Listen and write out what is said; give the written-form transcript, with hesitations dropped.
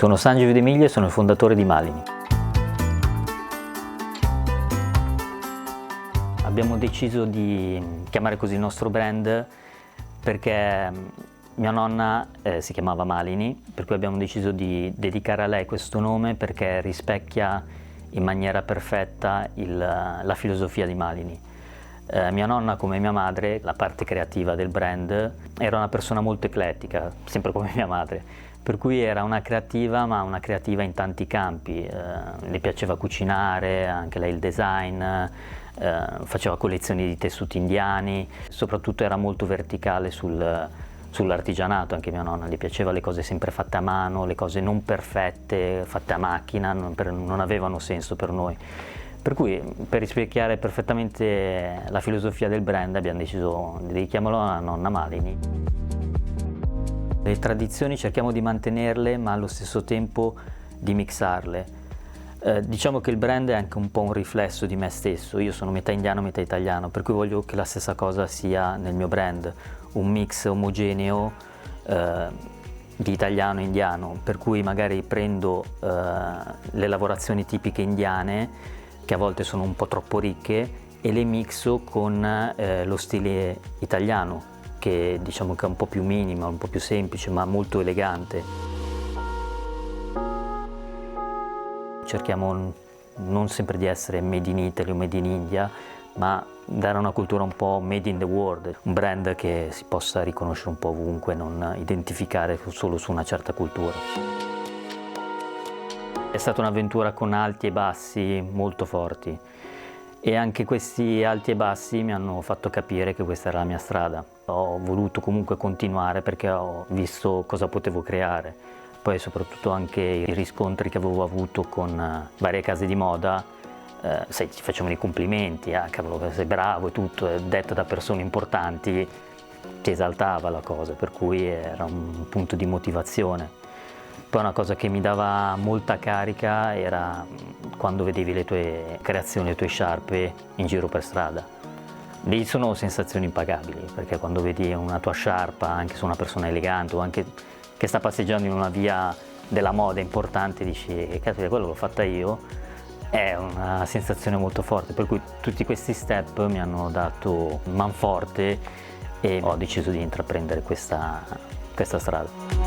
Sono Sanjeev D'Emilia e sono il fondatore di Malini. Abbiamo deciso di chiamare così il nostro brand perché mia nonna si chiamava Malini, per cui abbiamo deciso di dedicare a lei questo nome perché rispecchia in maniera perfetta la filosofia di Malini. Mia nonna, come mia madre, la parte creativa del brand, era una persona molto eclettica, sempre come mia madre, per cui era una creativa, ma una creativa in tanti campi. Le piaceva cucinare, anche lei il design, faceva collezioni di tessuti indiani, soprattutto era molto verticale sull'artigianato. Anche mia nonna, le piaceva le cose sempre fatte a mano, le cose non perfette, fatte a macchina, non avevano senso per noi. Per cui, per rispecchiare perfettamente la filosofia del brand, abbiamo deciso di dedichiamolo alla nonna Malini. Le tradizioni cerchiamo di mantenerle, ma allo stesso tempo di mixarle. Diciamo che il brand è anche un po' un riflesso di me stesso. Io sono metà indiano, metà italiano, per cui voglio che la stessa cosa sia nel mio brand, un mix omogeneo di italiano e indiano, per cui magari prendo le lavorazioni tipiche indiane, che a volte sono un po' troppo ricche, e le mixo con lo stile italiano, che diciamo che è un po' più minimo, un po' più semplice, ma molto elegante. Cerchiamo non sempre di essere made in Italy o made in India, ma dare una cultura un po' made in the world, un brand che si possa riconoscere un po' ovunque, non identificare solo su una certa cultura. È stata un'avventura con alti e bassi molto forti, e anche questi alti e bassi mi hanno fatto capire che questa era la mia strada. Ho voluto comunque continuare perché ho visto cosa potevo creare. Poi soprattutto anche i riscontri che avevo avuto con varie case di moda, sai, ti facevano i complimenti, cavolo, sei bravo e tutto, detto da persone importanti, ti esaltava la cosa, per cui era un punto di motivazione. Poi una cosa che mi dava molta carica era quando vedevi le tue creazioni, le tue sciarpe in giro per strada. Lì sono sensazioni impagabili, perché quando vedi una tua sciarpa anche su una persona elegante o anche che sta passeggiando in una via della moda importante, dici cazzo, quello l'ho fatta io, è una sensazione molto forte, per cui tutti questi step mi hanno dato manforte e ho deciso di intraprendere questa strada.